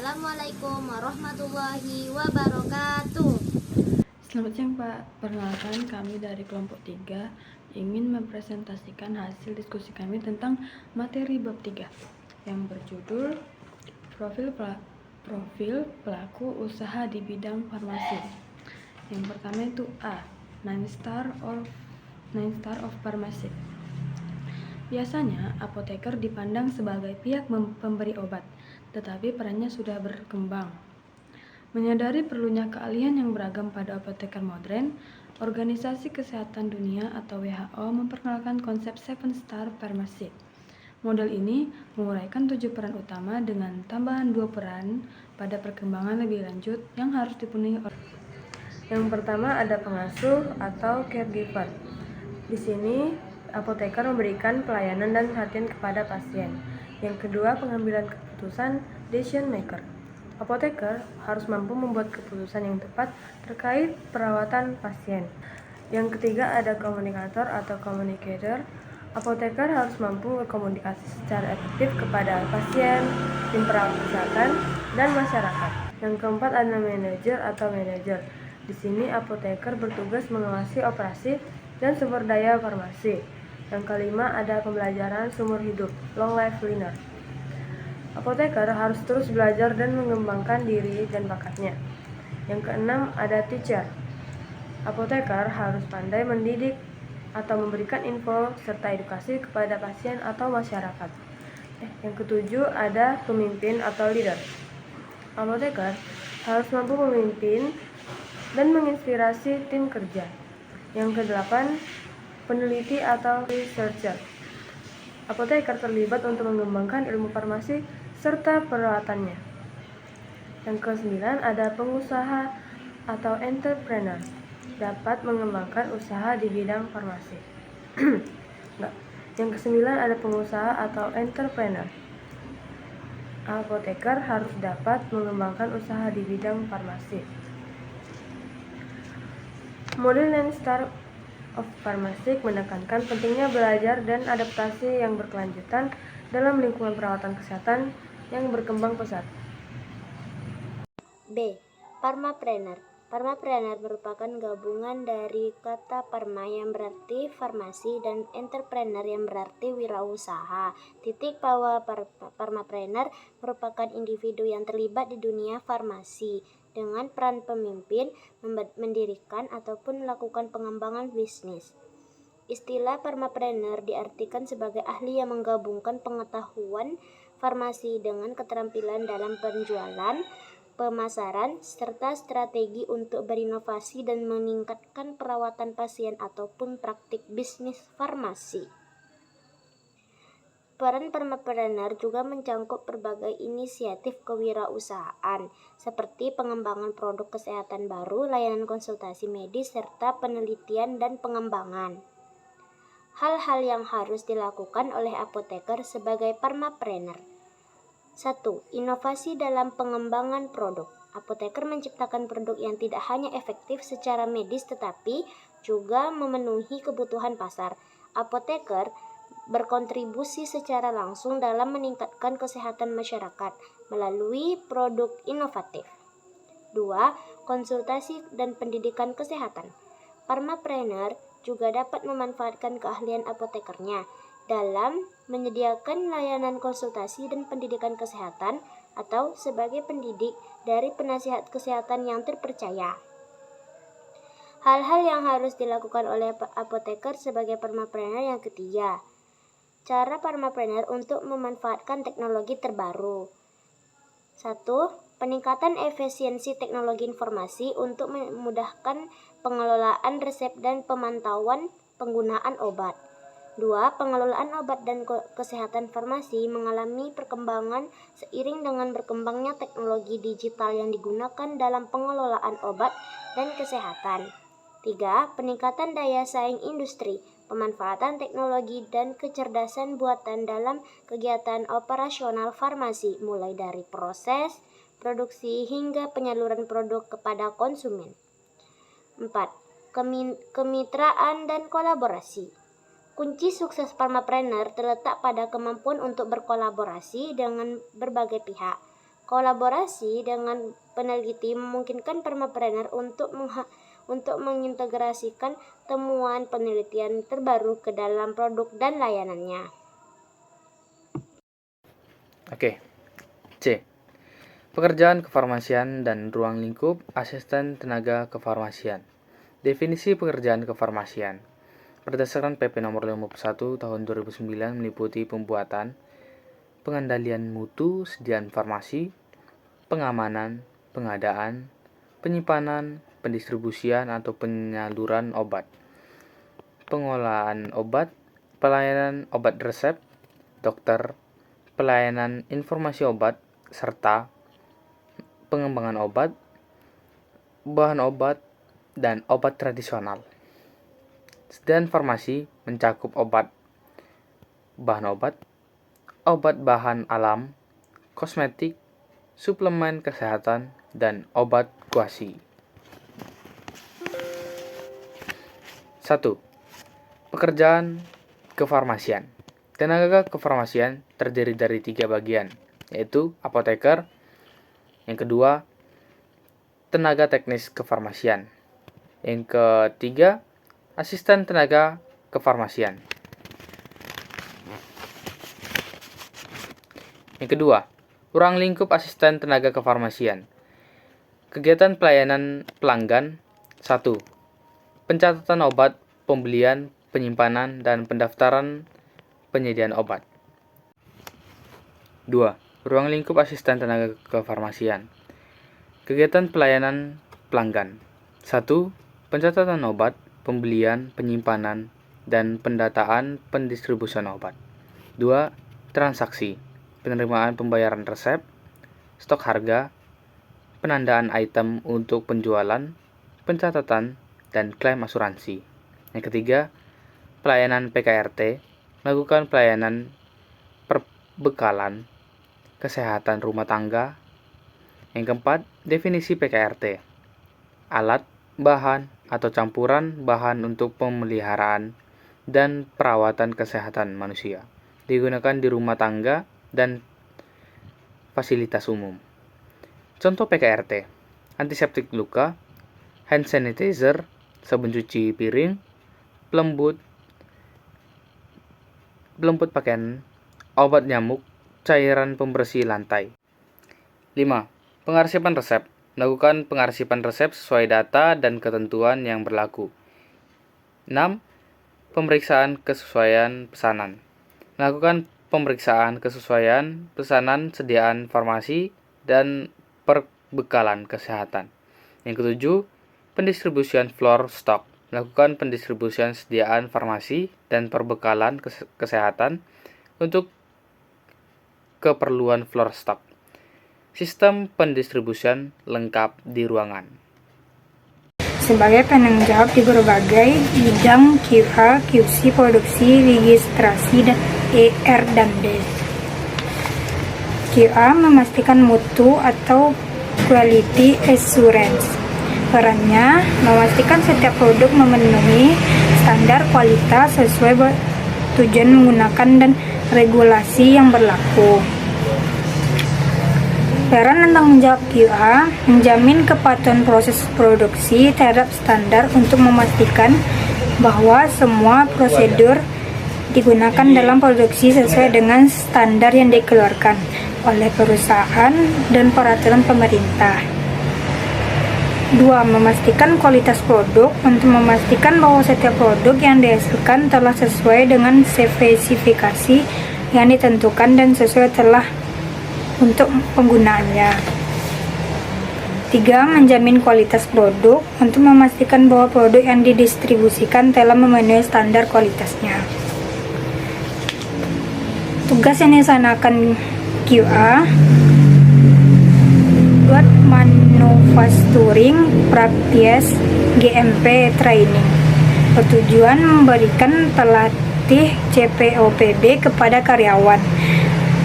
Assalamualaikum warahmatullahi wabarakatuh. Selamat siang Pak, perkenalkan kami dari kelompok 3 ingin mempresentasikan hasil diskusi kami tentang materi bab 3 yang berjudul Profil pelaku usaha di bidang farmasi. Yang pertama itu A. 9 star of Pharmacy. Biasanya, apoteker dipandang sebagai pihak pemberi obat, tetapi perannya sudah berkembang. Menyadari perlunya keahlian yang beragam pada apoteker modern, Organisasi Kesehatan Dunia atau WHO memperkenalkan konsep 7 Star Pharmacy. Model ini menguraikan 7 peran utama dengan tambahan 2 peran pada perkembangan lebih lanjut yang harus dipenuhi oleh. Yang pertama ada pengasuh atau caregiver. Di sini apoteker memberikan pelayanan dan perhatian kepada pasien. Yang kedua, pengambilan keputusan, decision maker. Apoteker harus mampu membuat keputusan yang tepat terkait perawatan pasien. Yang ketiga ada komunikator atau communicator. Apoteker harus mampu berkomunikasi secara efektif kepada pasien, tim perawat kesehatan, dan masyarakat. Yang keempat ada manajer atau manajer. Di sini apoteker bertugas mengawasi operasi dan sumber daya farmasi. Yang kelima ada pembelajaran sumber hidup, long life learner. Apoteker harus terus belajar dan mengembangkan diri dan bakatnya. Yang keenam ada teacher. Apoteker harus pandai mendidik atau memberikan info serta edukasi kepada pasien atau masyarakat. Yang ketujuh ada pemimpin atau leader. Apoteker harus mampu memimpin dan menginspirasi tim kerja. Yang kedelapan, peneliti atau researcher. Apoteker terlibat untuk mengembangkan ilmu farmasi serta perawatannya. Yang kesembilan ada pengusaha atau entrepreneur, dapat mengembangkan usaha di bidang farmasi. Yang kesembilan ada pengusaha atau entrepreneur. Apoteker harus dapat mengembangkan usaha di bidang farmasi. Model 9 Star of Pharmacy menekankan pentingnya belajar dan adaptasi yang berkelanjutan dalam lingkungan perawatan kesehatan yang berkembang pesat. B. Pharmapreneur. Pharmapreneur merupakan gabungan dari kata pharma yang berarti farmasi dan entrepreneur yang berarti wirausaha. Titik bahwa pharmapreneur merupakan individu yang terlibat di dunia farmasi dengan peran pemimpin, mendirikan ataupun melakukan pengembangan bisnis. Istilah pharmapreneur diartikan sebagai ahli yang menggabungkan pengetahuan farmasi dengan keterampilan dalam penjualan, pemasaran, serta strategi untuk berinovasi dan meningkatkan perawatan pasien ataupun praktik bisnis farmasi. Peran pharmapreneur juga mencangkup berbagai inisiatif kewirausahaan, seperti pengembangan produk kesehatan baru, layanan konsultasi medis, serta penelitian dan pengembangan. Hal-hal yang harus dilakukan oleh apoteker sebagai pharmapreneur. 1. Inovasi dalam pengembangan produk. Apoteker menciptakan produk yang tidak hanya efektif secara medis tetapi juga memenuhi kebutuhan pasar. Apoteker berkontribusi secara langsung dalam meningkatkan kesehatan masyarakat melalui produk inovatif. 2. Konsultasi dan pendidikan kesehatan. Pharmapreneur juga dapat memanfaatkan keahlian apotekernya dalam menyediakan layanan konsultasi dan pendidikan kesehatan atau sebagai pendidik dari penasihat kesehatan yang terpercaya. Hal-hal yang harus dilakukan oleh apoteker sebagai pharmapreneur yang ketiga. Cara pharmapreneur untuk memanfaatkan teknologi terbaru. 1. Peningkatan efisiensi teknologi informasi untuk memudahkan pengelolaan resep dan pemantauan penggunaan obat. 2. Pengelolaan obat dan kesehatan farmasi mengalami perkembangan seiring dengan berkembangnya teknologi digital yang digunakan dalam pengelolaan obat dan kesehatan. 3. Peningkatan daya saing industri, pemanfaatan teknologi dan kecerdasan buatan dalam kegiatan operasional farmasi, mulai dari proses, produksi hingga penyaluran produk kepada konsumen. 4. Kemitraan dan kolaborasi. Kunci sukses pharmapreneur terletak pada kemampuan untuk berkolaborasi dengan berbagai pihak, Kolaborasi dengan peneliti memungkinkan permapreneur untuk mengintegrasikan temuan penelitian terbaru ke dalam produk dan layanannya. Oke. C. Pekerjaan kefarmasian dan ruang lingkup asisten tenaga kefarmasian. Definisi pekerjaan kefarmasian berdasarkan PP nomor 51 tahun 2009 meliputi pembuatan, pengendalian mutu sediaan farmasi, pengamanan, pengadaan, penyimpanan, pendistribusian atau penyaluran obat, pengolahan obat, pelayanan obat resep, dokter, pelayanan informasi obat, serta pengembangan obat, bahan obat, dan obat tradisional. Sediaan farmasi mencakup obat, bahan obat bahan alam, kosmetik, suplemen kesehatan, dan obat kuasi. 1. Pekerjaan kefarmasian. Tenaga kefarmasian terdiri dari 3 bagian, yaitu apoteker. Yang kedua, tenaga teknis kefarmasian. Yang ketiga, asisten tenaga kefarmasian. Yang kedua, ruang lingkup asisten tenaga kefarmasian. Kegiatan pelayanan pelanggan. 1. Pencatatan obat, pembelian, penyimpanan, dan pendaftaran penyediaan obat. 2. Ruang lingkup asisten tenaga kefarmasian. Kegiatan pelayanan pelanggan. 1. Pencatatan obat, pembelian, penyimpanan, dan pendataan pendistribusian obat. 2. Transaksi, penerimaan pembayaran resep, stok harga, penandaan item untuk penjualan, pencatatan, dan klaim asuransi. Yang ketiga, pelayanan PKRT, melakukan pelayanan perbekalan kesehatan rumah tangga. Yang keempat, definisi PKRT. Alat, bahan, atau campuran bahan untuk pemeliharaan dan perawatan kesehatan manusia. Digunakan di rumah tangga dan fasilitas umum. Contoh PKRT: antiseptik luka, hand sanitizer, sabun cuci piring, pelembut pakaian, obat nyamuk, cairan pembersih lantai. 5. Pengarsipan resep. Melakukan pengarsipan resep sesuai data dan ketentuan yang berlaku. 6. Pemeriksaan kesesuaian pesanan. Melakukan pemeriksaan kesesuaian pesanan sediaan farmasi dan perbekalan kesehatan. Yang ketujuh, pendistribusian floor stock. Melakukan pendistribusian sediaan farmasi dan perbekalan kesehatan untuk keperluan floor stock. Sistem pendistribusian lengkap di ruangan. Sebagai penanggung jawab di berbagai bidang QA, QC, produksi, registrasi, dan ER dan DS. QA memastikan mutu atau quality assurance. Perannya memastikan setiap produk memenuhi standar kualitas sesuai tujuan menggunakan dan regulasi yang berlaku. Peran dan tanggung jawab QA menjamin kepatuhan proses produksi terhadap standar untuk memastikan bahwa semua prosedur digunakan dalam produksi sesuai dengan standar yang dikeluarkan oleh perusahaan dan peraturan pemerintah. 2. Memastikan kualitas produk untuk memastikan bahwa setiap produk yang dihasilkan telah sesuai dengan spesifikasi yang ditentukan dan sesuai telah untuk penggunaannya. 3. Menjamin kualitas produk untuk memastikan bahwa produk yang didistribusikan telah memenuhi standar kualitasnya. Tugas yang dilaksanakan QA buat manufacturing practice GMP training bertujuan memberikan pelatih CPOPB kepada karyawan,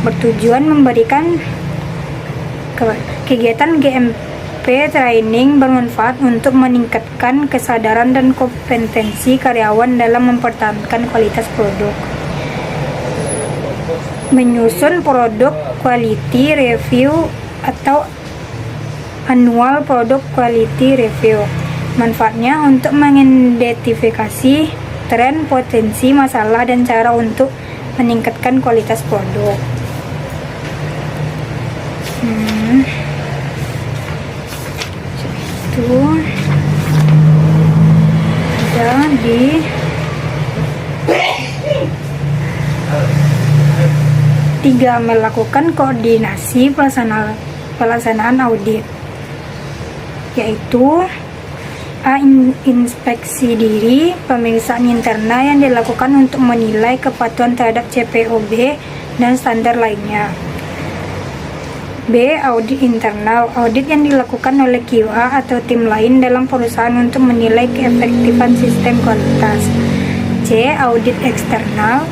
bertujuan memberikan kegiatan GMP training bermanfaat untuk meningkatkan kesadaran dan kompetensi karyawan dalam mempertahankan kualitas produk. Menyusun produk quality review atau Annual Product Quality Review. Manfaatnya untuk mengidentifikasi tren, potensi, masalah, dan cara untuk meningkatkan kualitas produk. Itu ada di tiga, melakukan koordinasi pelaksanaan audit, yaitu A. Inspeksi diri, pemeriksaan internal yang dilakukan untuk menilai kepatuhan terhadap CPOB dan standar lainnya. B. Audit internal, audit yang dilakukan oleh QA atau tim lain dalam perusahaan untuk menilai keefektifan sistem kualitas. C. Audit eksternal,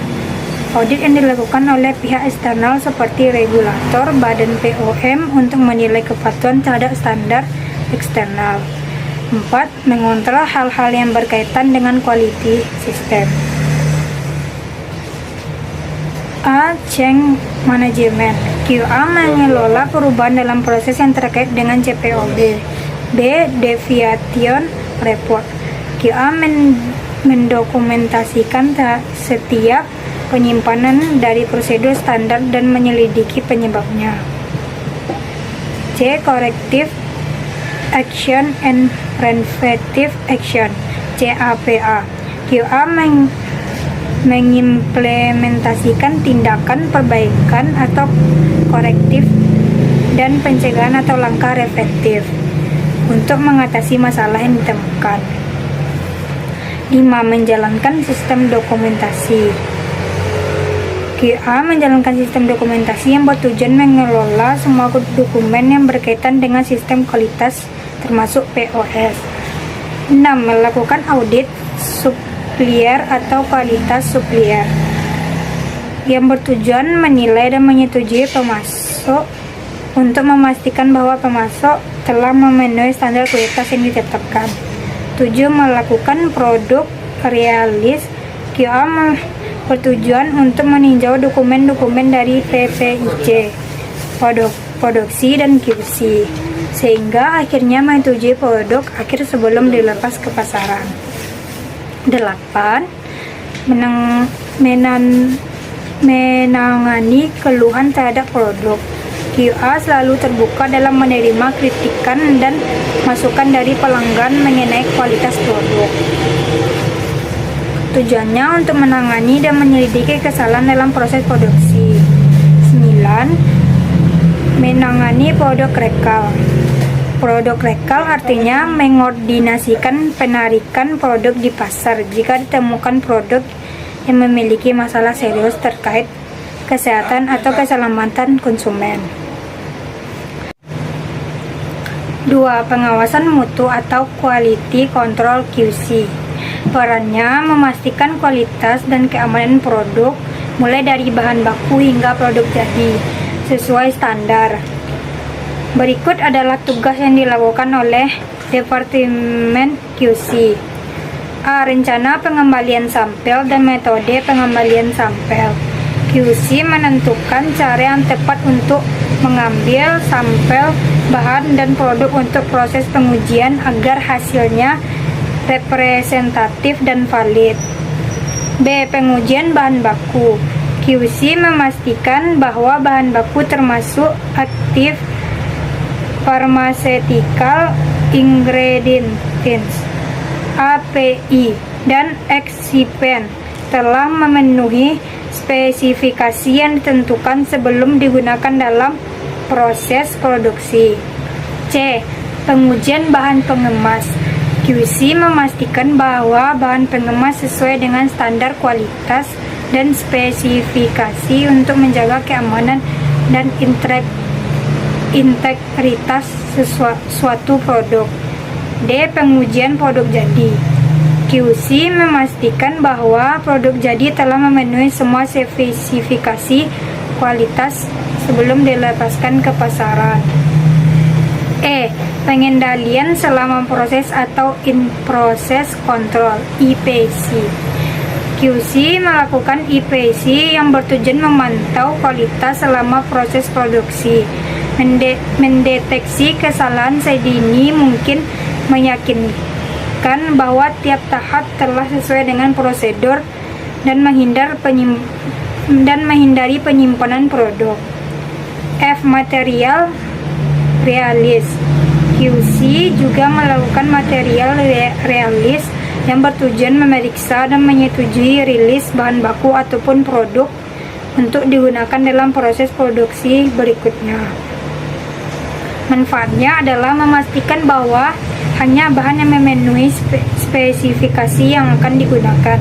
audit yang dilakukan oleh pihak eksternal seperti regulator, badan POM untuk menilai kepatuhan terhadap standar eksternal. 4. Mengontrol hal-hal yang berkaitan dengan quality system. A. Change Management, QA mengelola perubahan dalam proses yang terkait dengan CPOB. B. Deviation Report, QA mendokumentasikan setiap penyimpanan dari prosedur standar dan menyelidiki penyebabnya. C. Corrective Action and Preventive Action, CAPA, QA mengimplementasikan tindakan perbaikan atau korektif dan pencegahan atau langkah preventif untuk mengatasi masalah yang ditemukan. 5. Menjalankan sistem dokumentasi, QA menjalankan sistem dokumentasi yang bertujuan mengelola semua dokumen yang berkaitan dengan sistem kualitas termasuk POS. 6. Melakukan audit supplier atau kualitas supplier yang bertujuan menilai dan menyetujui pemasok untuk memastikan bahwa pemasok telah memenuhi standar kualitas yang ditetapkan. 7. Melakukan produk realis, QA bertujuan untuk meninjau dokumen-dokumen dari PPIC, produksi dan QC, sehingga akhirnya menyetujui produk akhir sebelum dilepas ke pasaran. 8. Menangani keluhan terhadap produk, QA selalu terbuka dalam menerima kritikan dan masukan dari pelanggan mengenai kualitas produk. Tujuannya untuk menangani dan menyelidiki kesalahan dalam proses produksi. 9. Menangani produk rekal. Produk rekal artinya mengordinasikan penarikan produk di pasar jika ditemukan produk yang memiliki masalah serius terkait kesehatan atau keselamatan konsumen. 2. Pengawasan mutu atau quality control QC. Perannya memastikan kualitas dan keamanan produk mulai dari bahan baku hingga produk jadi sesuai standar. Berikut adalah tugas yang dilakukan oleh Departemen QC. A. Rencana pengembalian sampel dan metode pengembalian sampel. QC menentukan cara yang tepat untuk mengambil sampel bahan dan produk untuk proses pengujian agar hasilnya representatif dan valid. B. Pengujian bahan baku. QC memastikan bahwa bahan baku termasuk aktif pharmaceutical ingredients API dan excipient telah memenuhi spesifikasi yang ditentukan sebelum digunakan dalam proses produksi. C. Pengujian bahan pengemas. QC memastikan bahwa bahan pengemas sesuai dengan standar kualitas dan spesifikasi untuk menjaga keamanan dan integritas suatu produk. D. Pengujian produk jadi. QC memastikan bahwa produk jadi telah memenuhi semua spesifikasi kualitas sebelum dilepaskan ke pasaran. E. Pengendalian selama proses atau in-process control (IPC). QC melakukan IPC yang bertujuan memantau kualitas selama proses produksi. mendeteksi kesalahan sedini mungkin, meyakinkan bahwa tiap tahap telah sesuai dengan prosedur, dan menghindari penyimpanan produk. F. Material realis. QC juga melakukan material realis yang bertujuan memeriksa dan menyetujui rilis bahan baku ataupun produk untuk digunakan dalam proses produksi berikutnya. Manfaatnya adalah memastikan bahwa hanya bahan yang memenuhi spesifikasi yang akan digunakan.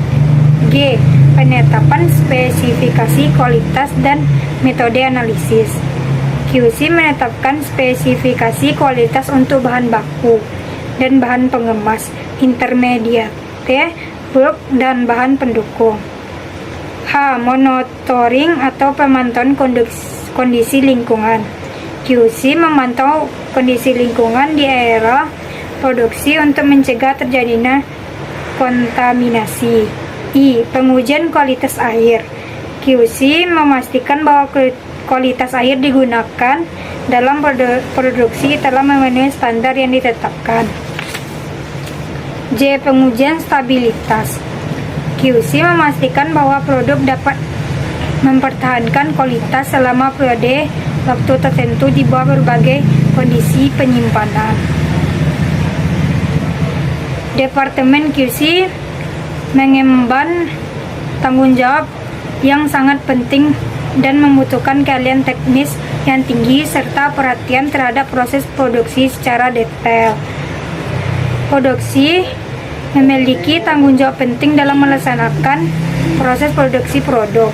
G. Penetapan spesifikasi kualitas dan metode analisis. QC menetapkan spesifikasi kualitas untuk bahan baku dan bahan pengemas, intermediate, bulk, dan bahan pendukung. H. Monitoring atau pemantauan kondisi lingkungan. QC memantau kondisi lingkungan di area produksi untuk mencegah terjadinya kontaminasi. I. Pengujian kualitas air. QC memastikan bahwa kualitas air digunakan dalam produksi telah memenuhi standar yang ditetapkan. J. Pengujian stabilitas. QC memastikan bahwa produk dapat mempertahankan kualitas selama periode waktu tertentu di bawah berbagai kondisi penyimpanan. Departemen QC mengemban tanggung jawab yang sangat penting dan membutuhkan keahlian teknis yang tinggi serta perhatian terhadap proses produksi secara detail. Produksi memiliki tanggung jawab penting dalam melaksanakan proses produksi produk.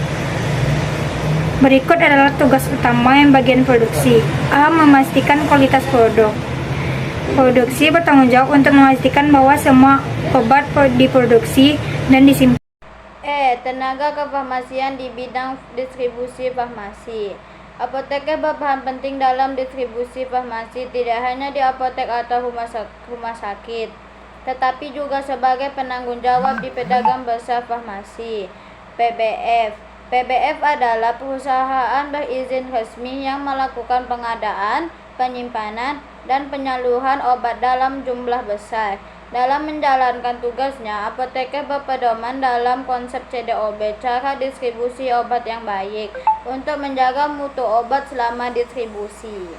Berikut adalah tugas utama yang bagian produksi. A. Memastikan kualitas produk. Produksi bertanggung jawab untuk memastikan bahwa semua obat diproduksi dan disimpan. Tenaga kefarmasian di bidang distribusi farmasi. Apoteker berperan penting dalam distribusi farmasi tidak hanya di apotek atau rumah sakit, tetapi juga sebagai penanggung jawab di pedagang besar farmasi. PBF. PBF adalah perusahaan berizin resmi yang melakukan pengadaan, penyimpanan, dan penyaluran obat dalam jumlah besar. Dalam menjalankan tugasnya, apoteker berpedoman dalam konsep CDOB, cara distribusi obat yang baik, untuk menjaga mutu obat selama distribusi.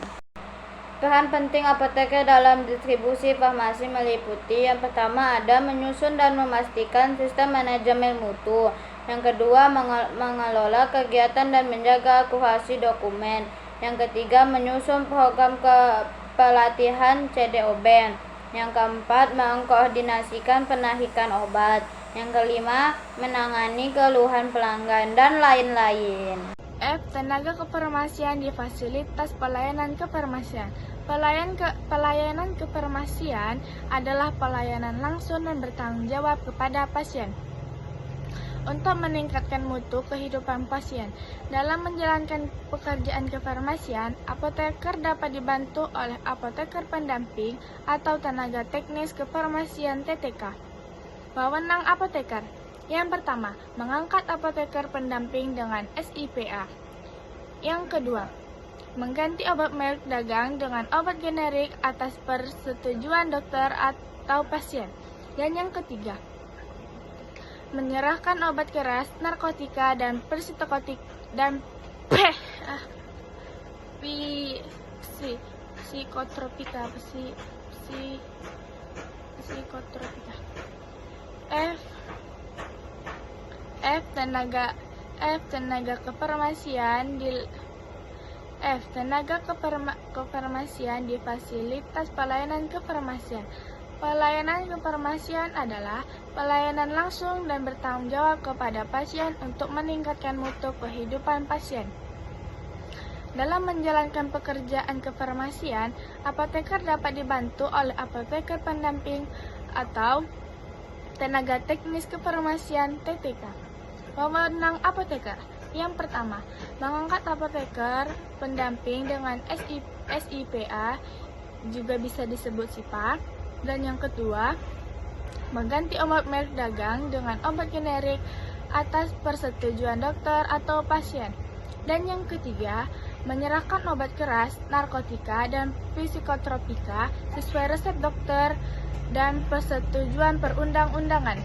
Peran penting apoteker dalam distribusi farmasi meliputi: yang pertama ada menyusun dan memastikan sistem manajemen mutu, yang kedua mengelola kegiatan dan menjaga akurasi dokumen, yang ketiga menyusun program pelatihan CDOB, yang keempat mengkoordinasikan penarikan obat, yang kelima menangani keluhan pelanggan, dan lain-lain. F. Tenaga kefarmasian di fasilitas pelayanan kefarmasian. Pelayanan kefarmasian adalah pelayanan langsung dan bertanggung jawab kepada pasien untuk meningkatkan mutu kehidupan pasien. Dalam menjalankan pekerjaan kefarmasian, apoteker dapat dibantu oleh apoteker pendamping atau tenaga teknis kefarmasian TTK. Wewenang apoteker. Yang pertama, mengangkat apoteker pendamping dengan SIPA. Yang kedua, mengganti obat merek dagang dengan obat generik atas persetujuan dokter atau pasien. Dan yang ketiga, menyerahkan obat keras, narkotika, dan psikotropika kefarmasian di fasilitas pelayanan kefarmasian. Pelayanan kefarmasian adalah pelayanan langsung dan bertanggung jawab kepada pasien untuk meningkatkan mutu kehidupan pasien. Dalam menjalankan pekerjaan kefarmasian, apoteker dapat dibantu oleh apoteker pendamping atau tenaga teknis kefarmasian TTK. Wewenang apoteker. Yang pertama, mengangkat apoteker pendamping dengan SIPA, juga bisa disebut SIPA. Dan yang kedua, mengganti obat merek dagang dengan obat generik atas persetujuan dokter atau pasien. Dan yang ketiga, menyerahkan obat keras, narkotika, dan psikotropika sesuai resep dokter dan persetujuan perundang-undangan.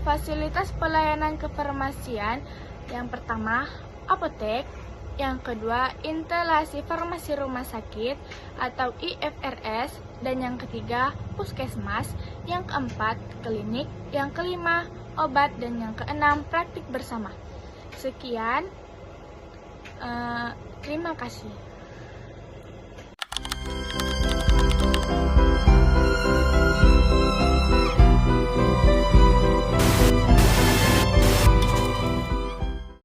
Fasilitas pelayanan kefarmasian yang pertama, apotek. Yang kedua, instalasi farmasi rumah sakit atau IFRS. Dan yang ketiga, puskesmas. Yang keempat, klinik. Yang kelima, obat. Dan yang keenam, praktik bersama. Sekian, terima kasih.